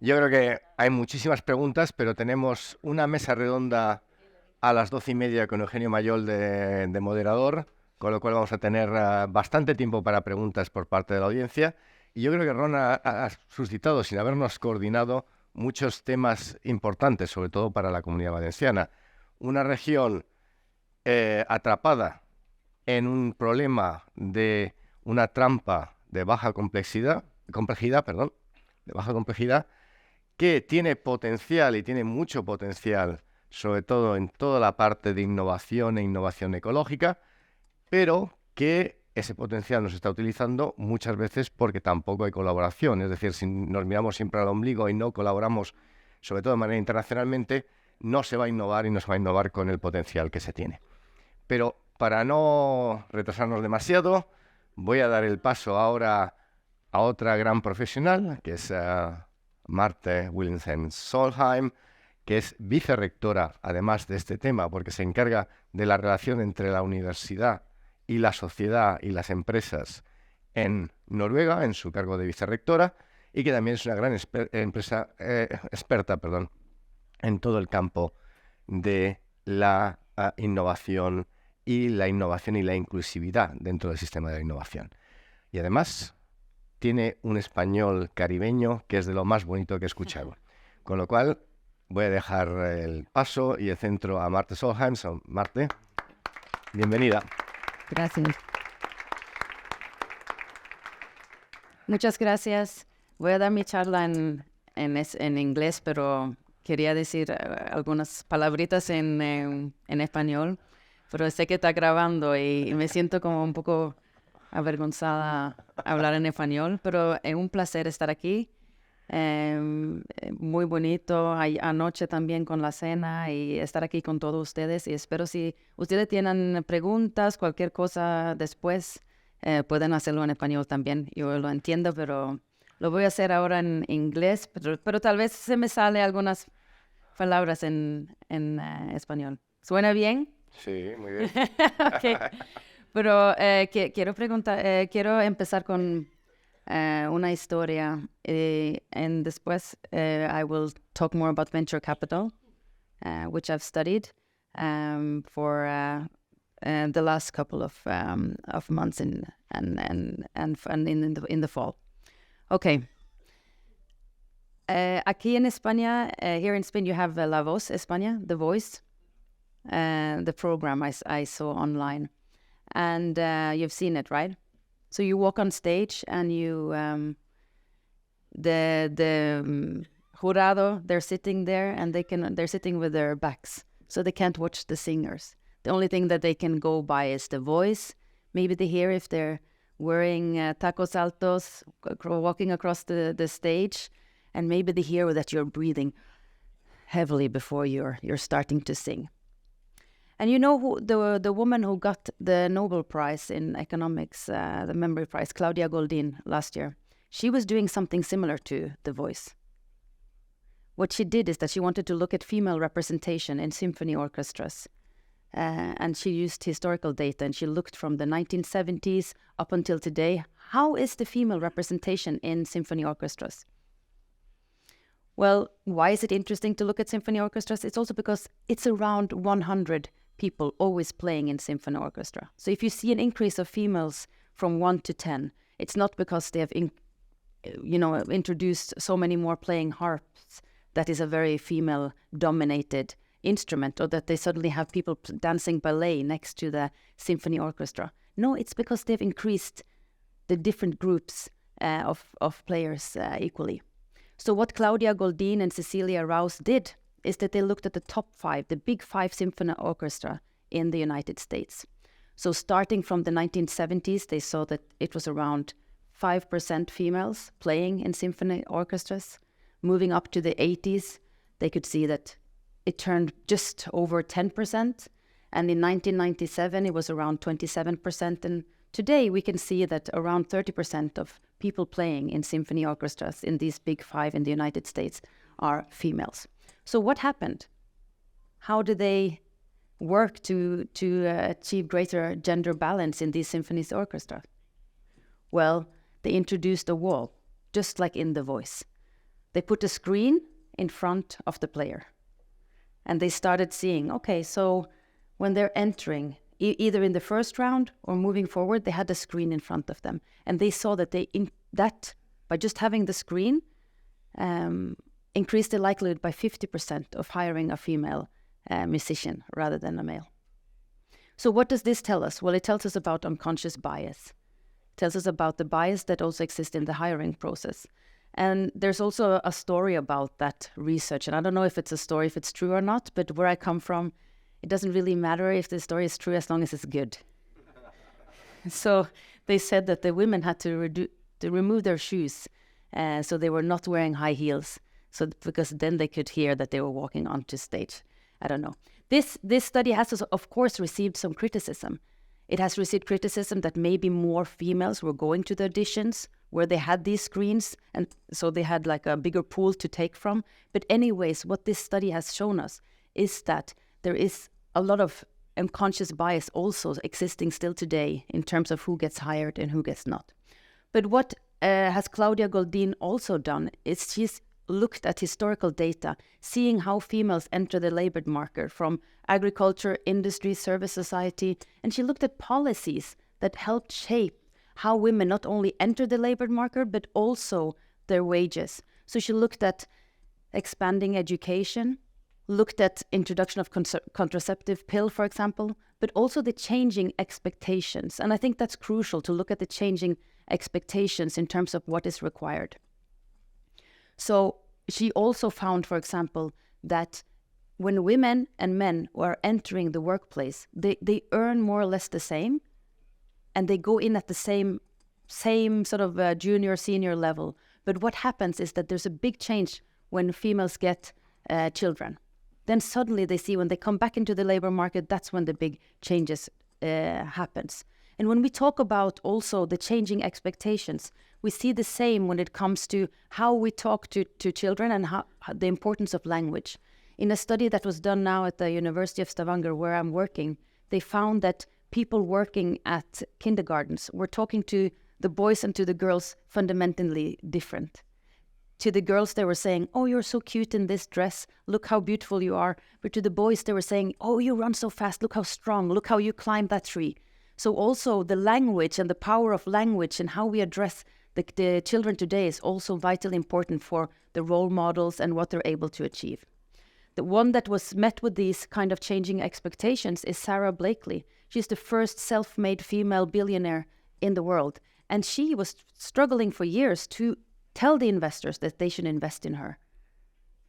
Yo creo que hay muchísimas preguntas, pero tenemos una mesa redonda a las 12:30 con Eugenio Mayol de moderador, con lo cual vamos a tener bastante tiempo para preguntas por parte de la audiencia. Y yo creo que Ron ha suscitado, sin habernos coordinado, muchos temas importantes, sobre todo para la Comunidad Valenciana. Una región atrapada en un problema de una trampa de baja complejidad, que tiene potencial y tiene mucho potencial, sobre todo en toda la parte de innovación e innovación ecológica, pero que ese potencial no se está utilizando muchas veces porque tampoco hay colaboración. Es decir, si nos miramos siempre al ombligo y no colaboramos, sobre todo de manera internacionalmente, no se va a innovar y no se va a innovar con el potencial que se tiene. Pero para no retrasarnos demasiado, voy a dar el paso ahora a otra gran profesional, que es Marte Solheim, que es vicerrectora, además de este tema, porque se encarga de la relación entre la universidad y la sociedad y las empresas en Noruega, en su cargo de vicerrectora, y que también es una gran experta en todo el campo de la innovación y la inclusividad dentro del sistema de la innovación. Y además tiene un español caribeño que es de lo más bonito que he escuchado. Con lo cual voy a dejar el paso y el centro a Marte Solheim. Marte, bienvenida. Gracias. Muchas gracias. Voy a dar mi charla en inglés, pero quería decir algunas palabritas en español. Pero sé que está grabando y me siento como un poco avergonzada hablar en español, pero es un placer estar aquí. Muy bonito anoche también con la cena y estar aquí con todos ustedes, y espero si ustedes tienen preguntas, cualquier cosa después, pueden hacerlo en español también. Yo lo entiendo, pero lo voy a hacer ahora en inglés, pero tal vez se me sale algunas palabras en español. ¿Suena bien? Sí, muy bien. Okay. Pero quiero empezar con una historia, and después I will talk more about venture capital, which I've studied for the last couple of months in the fall. Okay. Aquí en España, here in Spain, you have La Voz España, The Voice, the program I saw online. And you've seen it, right? So you walk on stage and you, the jurado, they're sitting there and they're sitting with their backs, so they can't watch the singers. The only thing that they can go by is the voice. Maybe they hear if they're wearing tacos altos, walking across the stage, and maybe they hear that you're breathing heavily before you're starting to sing. And you know who the woman who got the Nobel Prize in economics, the memory prize, Claudia Goldin, last year? She was doing something similar to The Voice. What she did is that she wanted to look at female representation in symphony orchestras. And she used historical data, and she looked from the 1970s up until today. How is the female representation in symphony orchestras? Well, why is it interesting to look at symphony orchestras? It's also because it's around 100 people always playing in symphony orchestra. So if you see an increase of females from 1 to 10, it's not because they have introduced so many more playing harps that is a very female-dominated instrument, or that they suddenly have people dancing ballet next to the symphony orchestra. No, it's because they've increased the different groups of players equally. So what Claudia Goldin and Cecilia Rouse did is that they looked at the top 5, the big 5 symphony orchestra in the United States. So starting from the 1970s, they saw that it was around 5% females playing in symphony orchestras. Moving up to the 80s, they could see that it turned just over 10%. And in 1997, it was around 27%. And today, we can see that around 30% of people playing in symphony orchestras in these big 5 in the United States are females. So what happened? How do they work to achieve greater gender balance in these symphony orchestras? Well, they introduced a wall, just like in The Voice. they put a screen in front of the player. And they started seeing, okay, so when they're entering, either in the first round or moving forward, they had a screen in front of them. And they saw that by just having the screen, increased the likelihood by 50% of hiring a female musician rather than a male. So what does this tell us? Well, it tells us about unconscious bias. It tells us about the bias that also exists in the hiring process. And there's also a story about that research. And I don't know if it's a story, if it's true or not, but where I come from, it doesn't really matter if the story is true as long as it's good. So they said that the women had to remove their shoes, so they were not wearing high heels, so because then they could hear that they were walking onto stage. I don't know. This study has, of course, received some criticism. It has received criticism that maybe more females were going to the auditions where they had these screens, and so they had like a bigger pool to take from. But anyways, what this study has shown us is that there is a lot of unconscious bias also existing still today in terms of who gets hired and who gets not. But what has Claudia Goldin also done is she's looked at historical data, seeing how females enter the labor market from agriculture, industry, service society, and she looked at policies that helped shape how women not only enter the labor market, but also their wages. So she looked at expanding education, looked at introduction of contraceptive pill, for example, but also the changing expectations. And I think that's crucial to look at the changing expectations in terms of what is required. So she also found, for example, that when women and men are entering the workplace, they earn more or less the same, and they go in at the same sort of junior, senior level. But what happens is that there's a big change when females get children. Then suddenly they see when they come back into the labor market, that's when the big changes happens. And when we talk about also the changing expectations, we see the same when it comes to how we talk to children and how the importance of language. In a study that was done now at the University of Stavanger, where I'm working, they found that people working at kindergartens were talking to the boys and to the girls fundamentally different. To the girls, they were saying, "Oh, you're so cute in this dress. Look how beautiful you are." But to the boys, they were saying, "Oh, you run so fast. Look how strong. Look how you climb that tree." So also the language and the power of language and how we address the children today is also vitally important for the role models and what they're able to achieve. The one that was met with these kind of changing expectations is Sarah Blakely. She's the first self-made female billionaire in the world. And she was struggling for years to tell the investors that they should invest in her.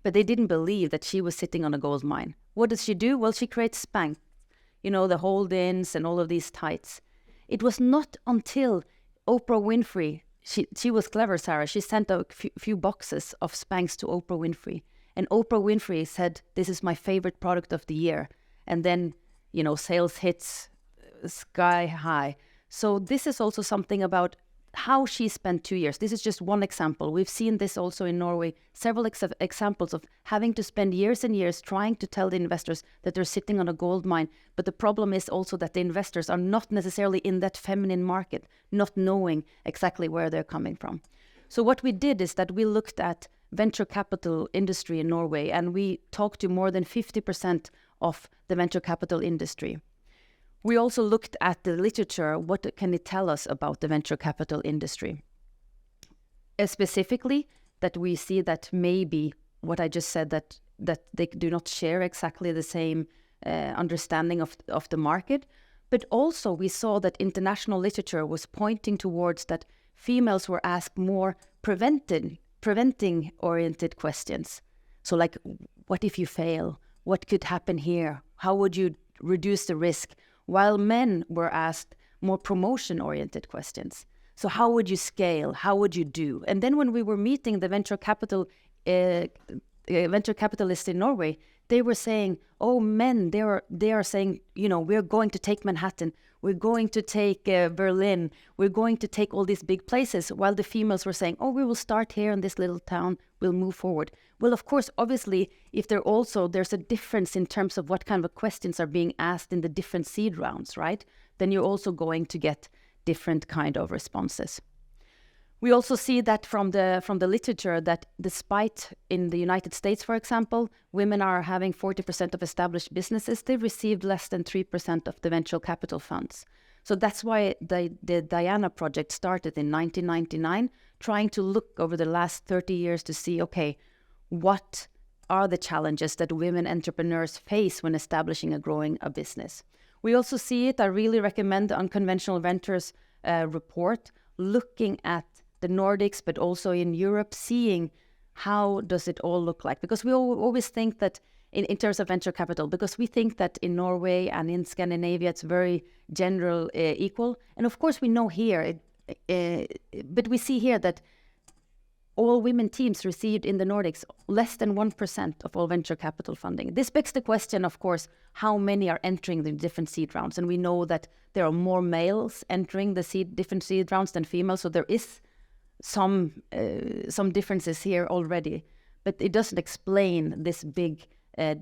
But they didn't believe that she was sitting on a gold mine. What does she do? Well, she creates Spanx, the hold-ins and all of these tights. It was not until Oprah Winfrey, she was clever, Sarah, she sent a few boxes of Spanx to Oprah Winfrey. And Oprah Winfrey said, "This is my favorite product of the year." And then, sales hits sky high. So this is also something about how she spent 2 years. This is just one example. We've seen this also in Norway, several examples of having to spend years and years trying to tell the investors that they're sitting on a gold mine. But the problem is also that the investors are not necessarily in that feminine market, not knowing exactly where they're coming from. So what we did is that we looked at venture capital industry in Norway, and we talked to more than 50% of the venture capital industry. We also looked at the literature. What can it tell us about the venture capital industry? Specifically, that we see that maybe what I just said, that they do not share exactly the same understanding of the market. But also we saw that international literature was pointing towards that females were asked more preventing-oriented questions. So like, what if you fail? What could happen here? How would you reduce the risk? While men were asked more promotion-oriented questions. So how would you scale? How would you do? And then when we were meeting the venture capitalists in Norway, they were saying, "Oh, men, they are saying, we're going to take Manhattan, we're going to take Berlin, we're going to take all these big places," while the females were saying, "Oh, we will start here in this little town, we'll move forward." Well, of course, obviously, if there's a difference in terms of what kind of questions are being asked in the different seed rounds, right? Then you're also going to get different kind of responses. We also see that from the literature that despite in the United States, for example, women are having 40% of established businesses, they received less than 3% of the venture capital funds. So that's why the Diana project started in 1999, trying to look over the last 30 years to see, okay, what are the challenges that women entrepreneurs face when establishing and growing a business. We also see it, I really recommend the Unconventional Ventures report, looking at the Nordics, but also in Europe, seeing how does it all look like. Because we always think that in terms of venture capital, because we think that in Norway and in Scandinavia, it's very general, equal. And of course, we know here, but we see here that all women teams received in the Nordics less than 1% of all venture capital funding. This begs the question, of course, how many are entering the different seed rounds? And we know that there are more males entering the different seed rounds than females, so there is some differences here already, but it doesn't explain this big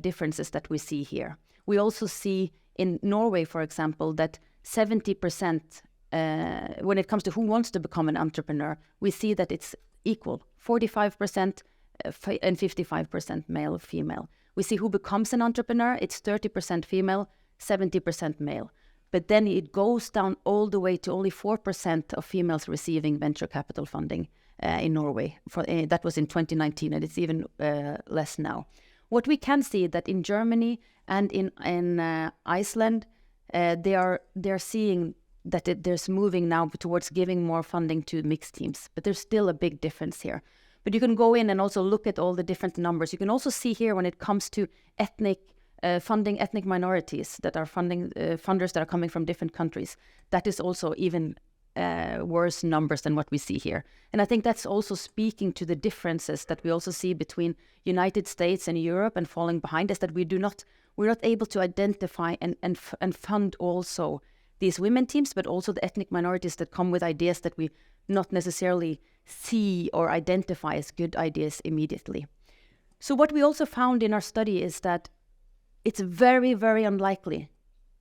differences that we see here. We also see in Norway, for example, that 70%, when it comes to who wants to become an entrepreneur, we see that it's equal, 45% and 55% male, female. We see who becomes an entrepreneur, it's 30% female, 70% male. But then it goes down all the way to only 4% of females receiving venture capital funding in Norway. That was in 2019, and it's even less now. What we can see that in Germany and in Iceland, they are seeing that there's moving now towards giving more funding to mixed teams, but there's still a big difference here. But you can go in and also look at all the different numbers. You can also see here when it comes to funding ethnic minorities that are funders that are coming from different countries. That is also even worse numbers than what we see here. And I think that's also speaking to the differences that we also see between United States and Europe and falling behind is that we're not able to identify and fund also these women teams, but also the ethnic minorities that come with ideas that we not necessarily see or identify as good ideas immediately. So what we also found in our study is that it's very, very unlikely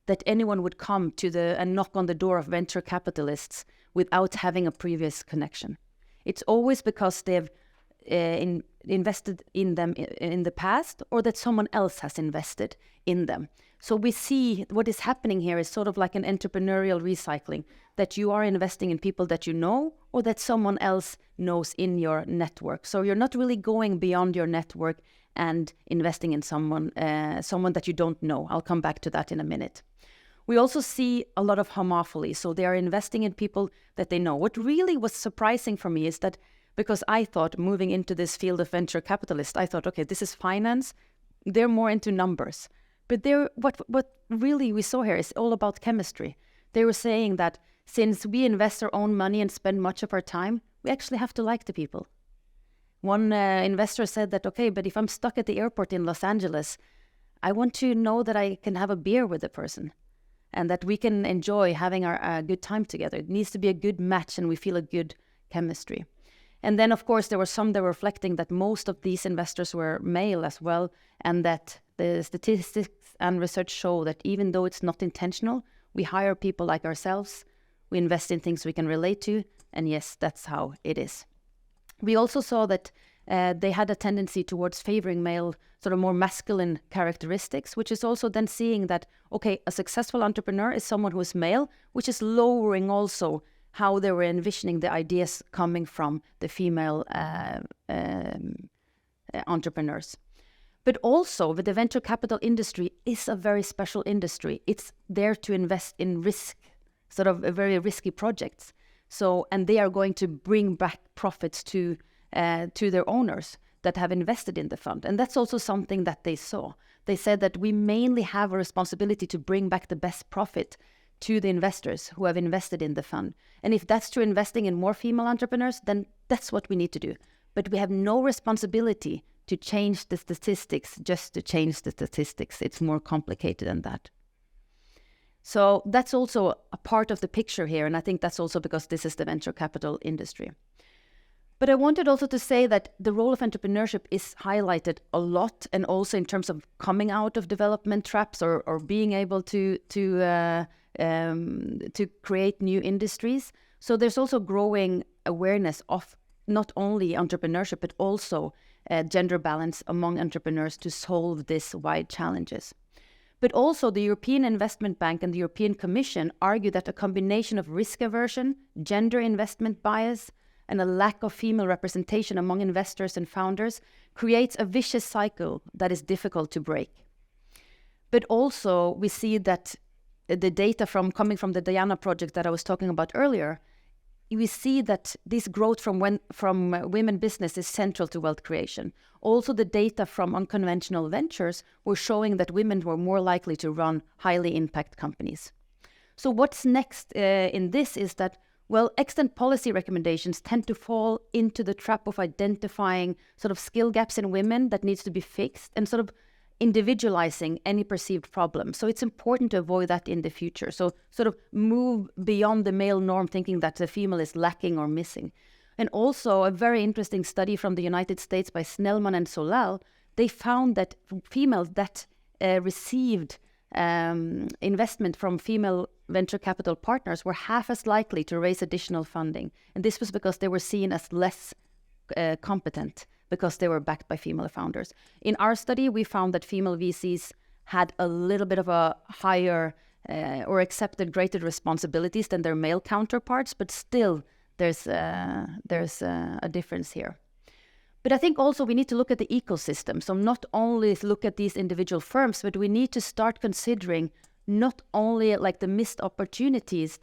that anyone would come and knock on the door of venture capitalists without having a previous connection. It's always because they've invested in them in the past, or that someone else has invested in them. So we see what is happening here is sort of like an entrepreneurial recycling, that you are investing in people that you know or that someone else knows in your network. So you're not really going beyond your network and investing in someone that you don't know. I'll come back to that in a minute. We also see a lot of homophily. So they are investing in people that they know. What really was surprising for me is that, because I thought moving into this field of venture capitalists, I thought, okay, this is finance. They're more into numbers. But what really we saw here is all about chemistry. They were saying that since we invest our own money and spend much of our time, we actually have to like the people. One investor said that, okay, but if I'm stuck at the airport in Los Angeles, I want to know that I can have a beer with the person and that we can enjoy having our good time together. It needs to be a good match and we feel a good chemistry. And then, of course, there were some that were reflecting that most of these investors were male as well, and that the statistics and research show that even though it's not intentional, we hire people like ourselves, we invest in things we can relate to, and yes, that's how it is. We also saw that they had a tendency towards favoring male, sort of more masculine characteristics, which is also then seeing that, okay, a successful entrepreneur is someone who is male, which is lowering also how they were envisioning the ideas coming from the female entrepreneurs. But also, the venture capital industry is a very special industry. It's there to invest in risk, sort of very risky projects. So, and they are going to bring back profits to their owners that have invested in the fund. And that's also something that they saw. They said that we mainly have a responsibility to bring back the best profit to the investors who have invested in the fund. And if that's true investing in more female entrepreneurs, then that's what we need to do. But we have no responsibility to change the statistics just to change the statistics. It's more complicated than that. So that's also a part of the picture here. And I think that's also because this is the venture capital industry. But I wanted also to say that the role of entrepreneurship is highlighted a lot, and also in terms of coming out of development traps or being able to create new industries. So there's also growing awareness of not only entrepreneurship, but also gender balance among entrepreneurs to solve these wide challenges. But also the European Investment Bank and the European Commission argue that a combination of risk aversion, gender investment bias, and a lack of female representation among investors and founders creates a vicious cycle that is difficult to break. But also we see that the data coming from the Diana project that I was talking about earlier, we see that this growth from women business is central to wealth creation. Also, the data from Unconventional Ventures were showing that women were more likely to run highly impact companies. So what's next in this is that, well, extant policy recommendations tend to fall into the trap of identifying sort of skill gaps in women that needs to be fixed and sort of individualizing any perceived problem. So it's important to avoid that in the future. So sort of move beyond the male norm, thinking that the female is lacking or missing. And also a very interesting study from the United States by Snellman and Solal, they found that females that received investment from female venture capital partners were half as likely to raise additional funding. And this was because they were seen as less competent, because they were backed by female founders. In our study, we found that female VCs had a little bit of a higher or accepted greater responsibilities than their male counterparts, but still there's a difference here. But I think also we need to look at the ecosystem. So not only look at these individual firms, but we need to start considering not only like the missed opportunities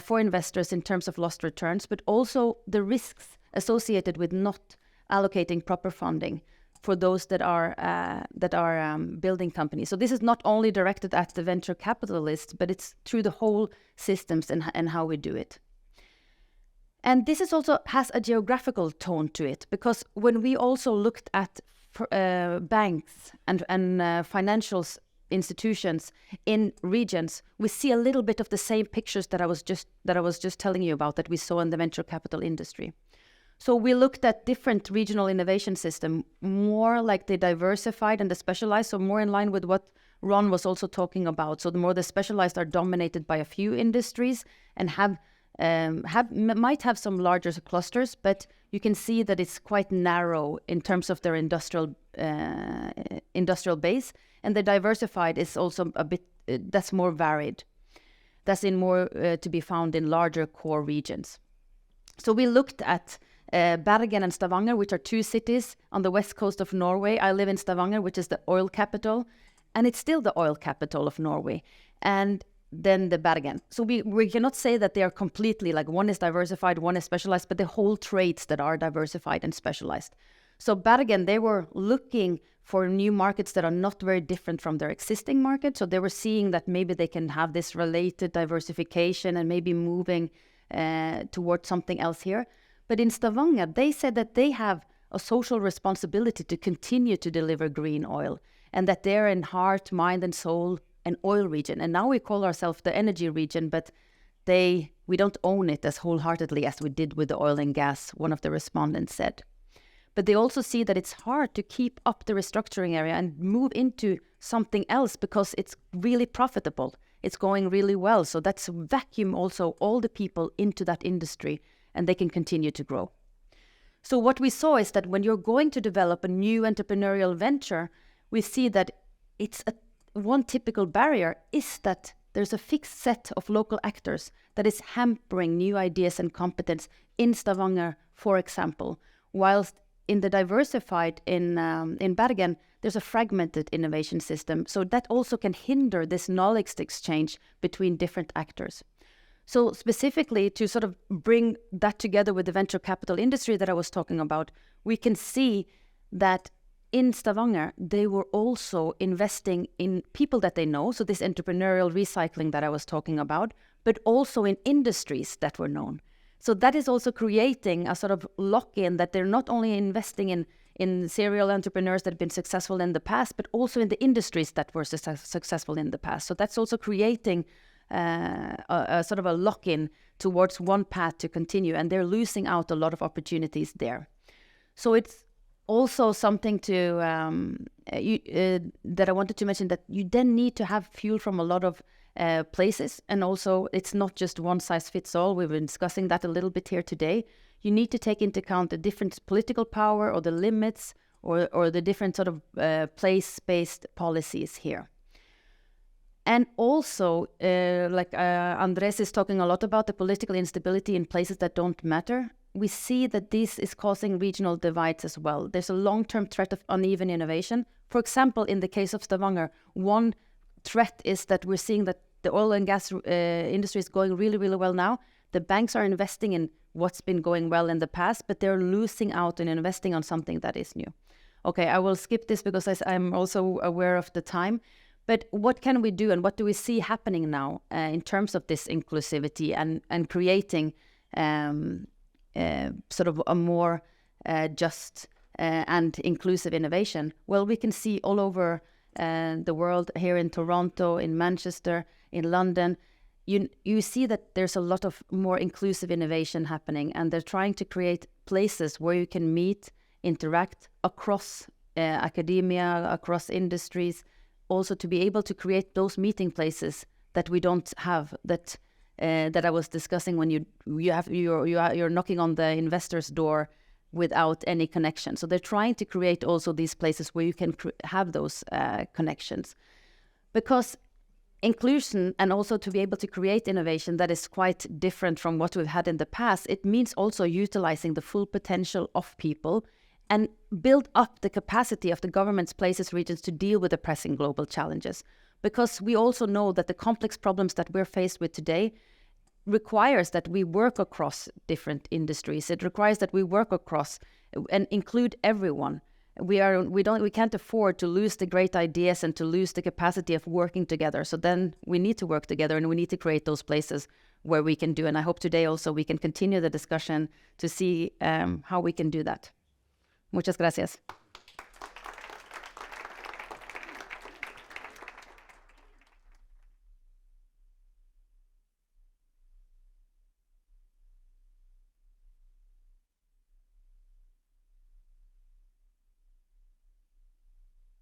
for investors in terms of lost returns, but also the risks associated with not allocating proper funding for those that are building companies. So this is not only directed at the venture capitalists, but it's through the whole systems and how we do it. And this is also has a geographical tone to it, because when we also looked at banks and financial institutions in regions, we see a little bit of the same pictures that I was just telling you about that we saw in the venture capital industry. So we looked at different regional innovation system, more like the diversified and the specialized, so more in line with what Ron was also talking about. So the more the specialized are dominated by a few industries and might have some larger clusters, but you can see that it's quite narrow in terms of their industrial base. And the diversified is also a bit, that's more varied. That's more to be found in larger core regions. So we looked at Bergen and Stavanger, which are two cities on the west coast of Norway. I live in Stavanger, which is the oil capital, and it's still the oil capital of Norway. And then the Bergen. So we cannot say that they are completely, like one is diversified, one is specialized, but the whole traits that are diversified and specialized. So Bergen, they were looking for new markets that are not very different from their existing market. So they were seeing that maybe they can have this related diversification and maybe moving towards something else here. But in Stavanger, they said that they have a social responsibility to continue to deliver green oil, and that they're in heart, mind, and soul an oil region. And now we call ourselves the energy region, but we don't own it as wholeheartedly as we did with the oil and gas, one of the respondents said. But they also see that it's hard to keep up the restructuring area and move into something else because it's really profitable. It's going really well. So that's vacuum also all the people into that industry, and they can continue to grow. So what we saw is that when you're going to develop a new entrepreneurial venture, we see that one typical barrier is that there's a fixed set of local actors that is hampering new ideas and competence in Stavanger, for example, whilst in the diversified in Bergen, there's a fragmented innovation system. So that also can hinder this knowledge exchange between different actors. So specifically to sort of bring that together with the venture capital industry that I was talking about, we can see that in Stavanger, they were also investing in people that they know, so this entrepreneurial recycling that I was talking about, but also in industries that were known. So that is also creating a sort of lock-in that they're not only investing in serial entrepreneurs that have been successful in the past, but also in the industries that were successful in the past. So that's also creating a sort of a lock-in towards one path to continue, and they're losing out a lot of opportunities there. So it's also something to that I wanted to mention, that you then need to have fuel from a lot of places. And also, it's not just one size fits all. We've been discussing that a little bit here today. You need to take into account the different political power or the limits or the different sort of place-based policies here. And also, Andres is talking a lot about the political instability in places that don't matter. We see that this is causing regional divides as well. There's a long-term threat of uneven innovation. For example, in the case of Stavanger, one threat is that we're seeing that the oil and gas industry is going really, really well now. The banks are investing in what's been going well in the past, but they're losing out and investing on something that is new. Okay, I will skip this because I'm also aware of the time. But what can we do and what do we see happening now in terms of this inclusivity and creating sort of a more just and inclusive innovation? Well, we can see all over the world, here in Toronto, in Manchester, in London, you see that there's a lot of more inclusive innovation happening, and they're trying to create places where you can meet, interact across academia, across industries, also to be able to create those meeting places that we don't have, that I was discussing when you're knocking on the investor's door without any connection. So they're trying to create also these places where you can have those connections, because inclusion and also to be able to create innovation that is quite different from what we've had in the past, it means also utilizing the full potential of people and build up the capacity of the governments, places, regions to deal with the pressing global challenges. Because we also know that the complex problems that we're faced with today requires that we work across different industries. It requires that we work across and include everyone. We can't afford to lose the great ideas and to lose the capacity of working together. So then we need to work together and we need to create those places where we can do. And I hope today also we can continue the discussion to see how we can do that. Muchas gracias.